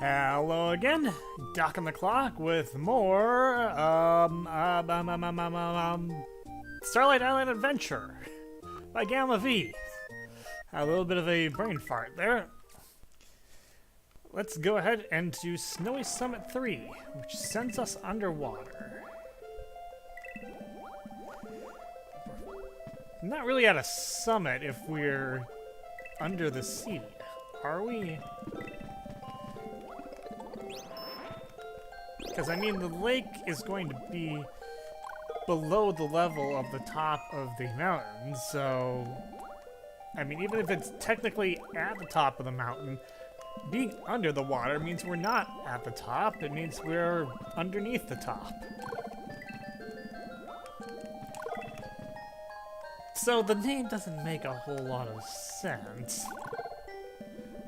Hello again, Doc on the Clock with more Starlight Island Adventure by Gamma V. A little bit of a brain fart there. Let's go ahead and do Snowy Summit 3, which sends us underwater. Not really at a summit if we're under the sea, are we? Because, I mean, the lake is going to be below the level of the top of the mountain, so... I mean, even if it's technically at the top of the mountain, being under the water means we're not at the top, it means we're underneath the top. So the name doesn't make a whole lot of sense.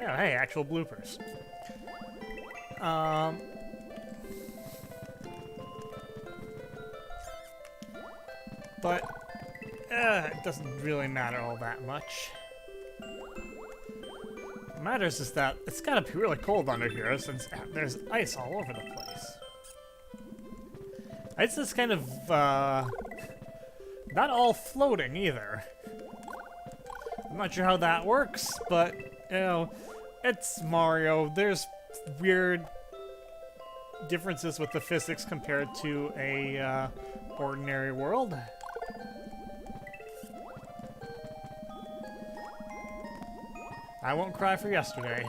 Oh, hey, actual bloopers. But it doesn't really matter all that much. What matters is that it's gotta be really cold under here since there's ice all over the place. Ice is kind of, not all floating either. I'm not sure how that works, but, you know, it's Mario. There's weird differences with the physics compared to a, ordinary world. I won't cry for yesterday.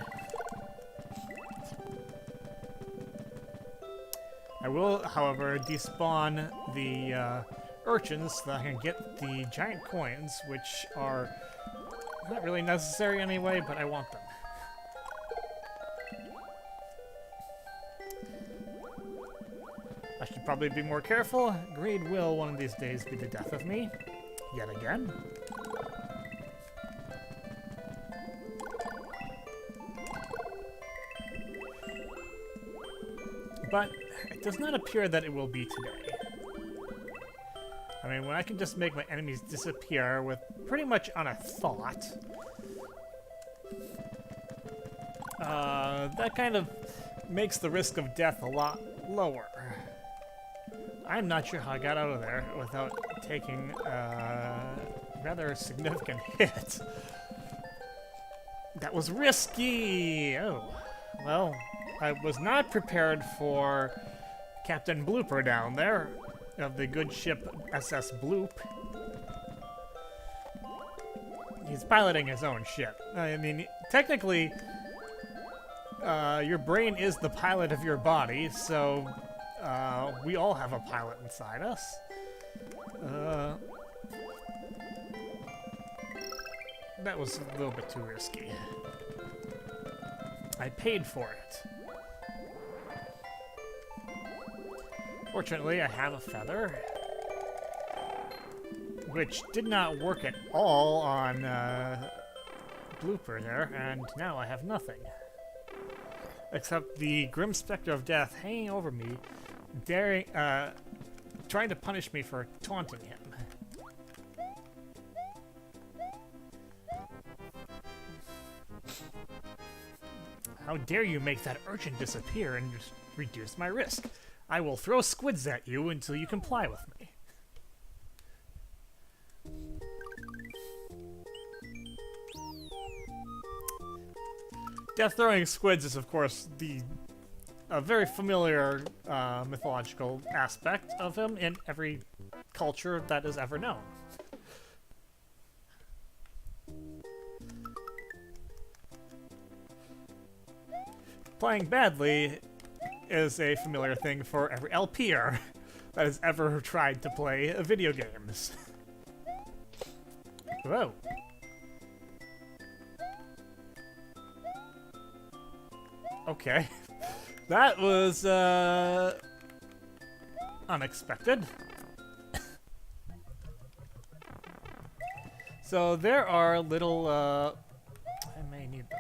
I will, however, despawn the urchins so that I can get the giant coins, which are not really necessary anyway, but I want them. I should probably be more careful. Greed will one of these days be the death of me. Yet again. But it does not appear that it will be today. I mean, when I can just make my enemies disappear with pretty much on a thought, that kind of makes the risk of death a lot lower. I'm not sure how I got out of there without taking a rather significant hit. That was risky! Oh, well, I was not prepared for Captain Blooper down there of the good ship SS Bloop. He's piloting his own ship. I mean, technically, your brain is the pilot of your body, so we all have a pilot inside us. That was a little bit too risky. I paid for it. Fortunately, I have a feather, which did not work at all on Blooper there, and now I have nothing. Except the grim specter of death hanging over me, daring, trying to punish me for taunting him. How dare you make that urchin disappear and just reduce my risk? I will throw squids at you until you comply with me. Death throwing squids is, of course, a very familiar mythological aspect of him in every culture that is ever known. Playing badly is a familiar thing for every LPer that has ever tried to play video games. Whoa. Okay. That was, unexpected. So there are little, I may need those.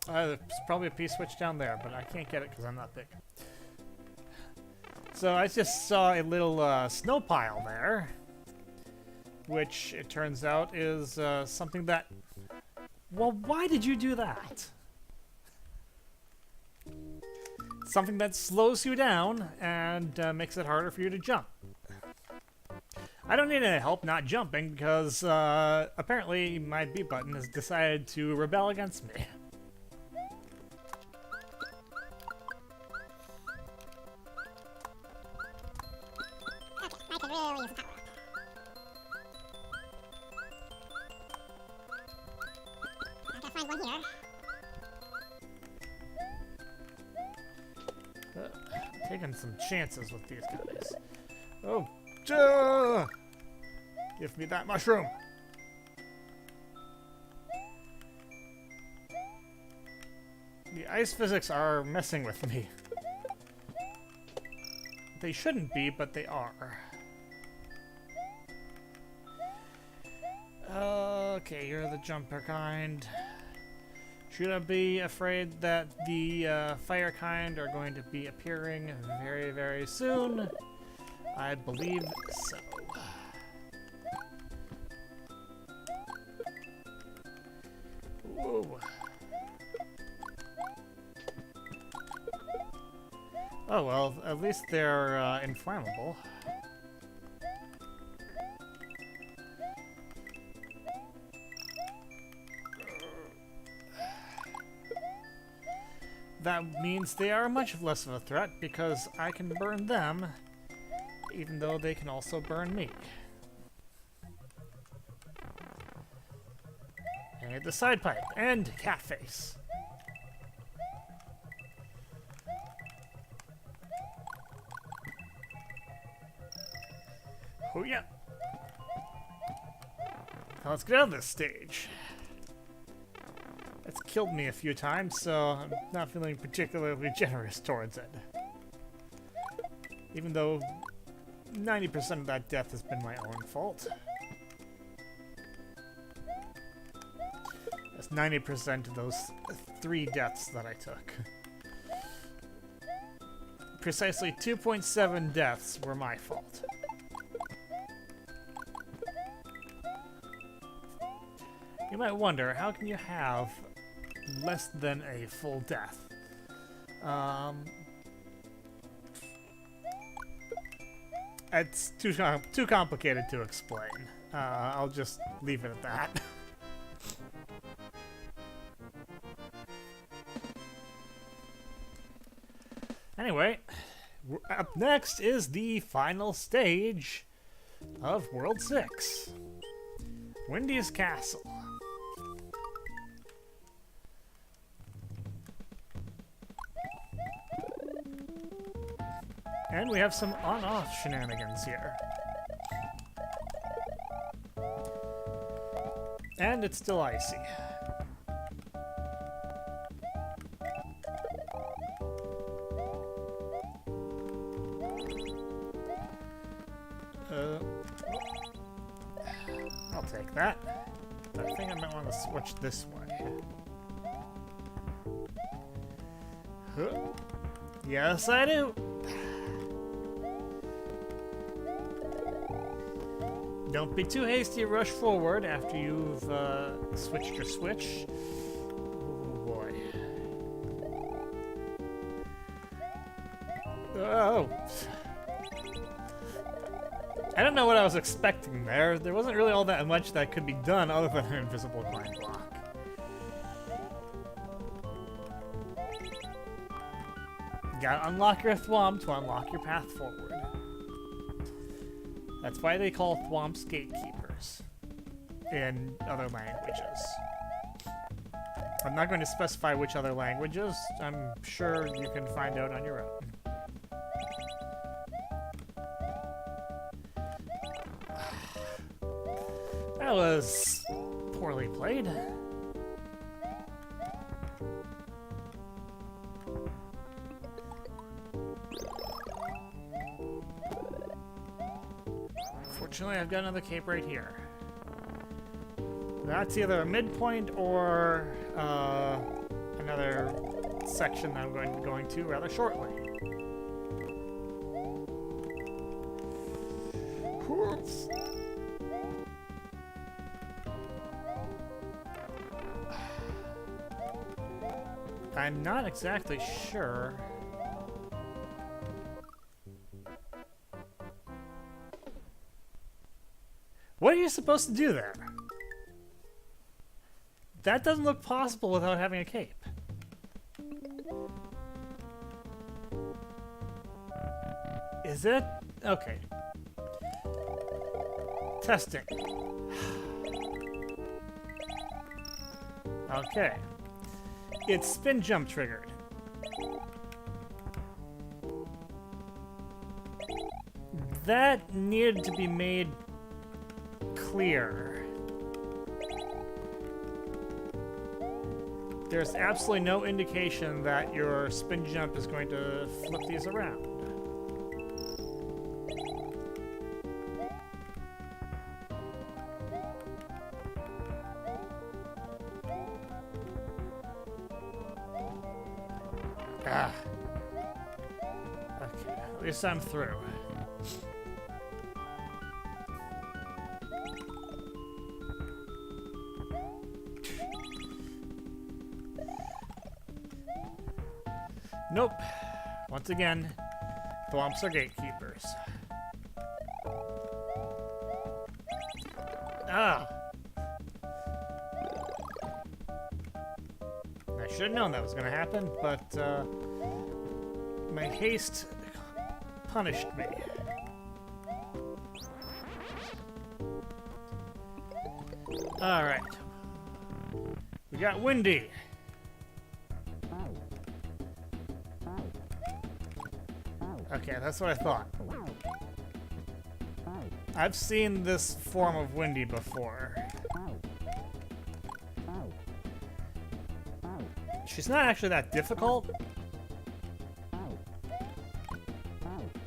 There's probably a P-switch down there, but I can't get it because I'm not big. So I just saw a little snow pile there, which it turns out is something that Well, why did you do that? Something that slows you down and makes it harder for you to jump. I don't need any help not jumping because apparently my B button has decided to rebel against me. Taking some chances with these guys. Oh, give me that mushroom. The ice physics are messing with me. They shouldn't be, but they are. Okay, you're the jumper kind. Should I be afraid that the fire kind are going to be appearing very, very soon? I believe so. Whoa. Oh well, at least they're inflammable. That means they are much less of a threat because I can burn them, even though they can also burn me. And the side pipe and cat face. Oh yeah. Now let's get out of this stage. It's killed me a few times, so I'm not feeling particularly generous towards it. Even though 90% of that death has been my own fault. That's 90% of those 3 deaths that I took. Precisely 2.7 deaths were my fault. You might wonder, how can you have less than a full death? It's too complicated to explain. I'll just leave it at that. Anyway, up next is the final stage of World 6. Wendy's Castle. And we have some on-off shenanigans here. And it's still icy. I'll take that. But I think I might want to switch this way. Huh. Yes, I do. Don't be too hasty to rush forward after you've switched your switch. Oh boy. Oh. I don't know what I was expecting there. There wasn't really all that much that could be done other than an invisible blind block. You gotta unlock your thwomp to unlock your path forward. That's why they call thwomps gatekeepers in other languages. I'm not going to specify which other languages. I'm sure you can find out on your own. That was poorly played. Fortunately, I've got another cape right here. That's either a midpoint or another section that I'm going to be going to rather shortly. I'm not exactly sure. What are you supposed to do there? That doesn't look possible without having a cape. Is it? Okay. Testing. Okay. It's spin jump triggered. That needed to be made clear. There's absolutely no indication that your spin jump is going to flip these around. Ah. Okay, at least I'm through. Nope. Once again, thwomps are gatekeepers. Ah! I should have known that was going to happen, but my haste punished me. Alright. We got Wendy. Okay, that's what I thought. I've seen this form of Wendy before. She's not actually that difficult,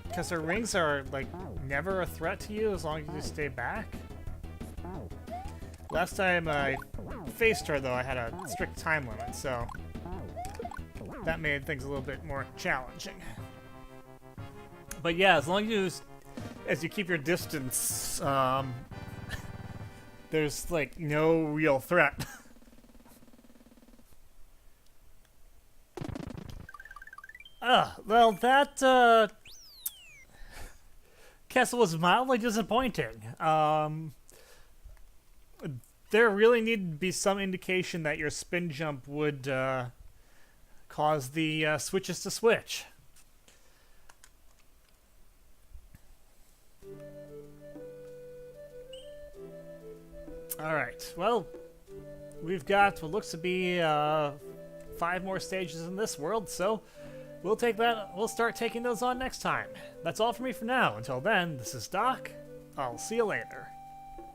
because her rings are, like, never a threat to you as long as you stay back. Last time I faced her, though, I had a strict time limit, so that made things a little bit more challenging. But yeah, as long as you keep your distance, there's, like, no real threat. Well, that, castle was mildly disappointing. There really needed to be some indication that your spin jump would, cause the, switches to switch. Alright, well, we've got what looks to be 5 more stages in this world, so we'll start taking those on next time. That's all for me for now. Until then, this is Doc. I'll see you later.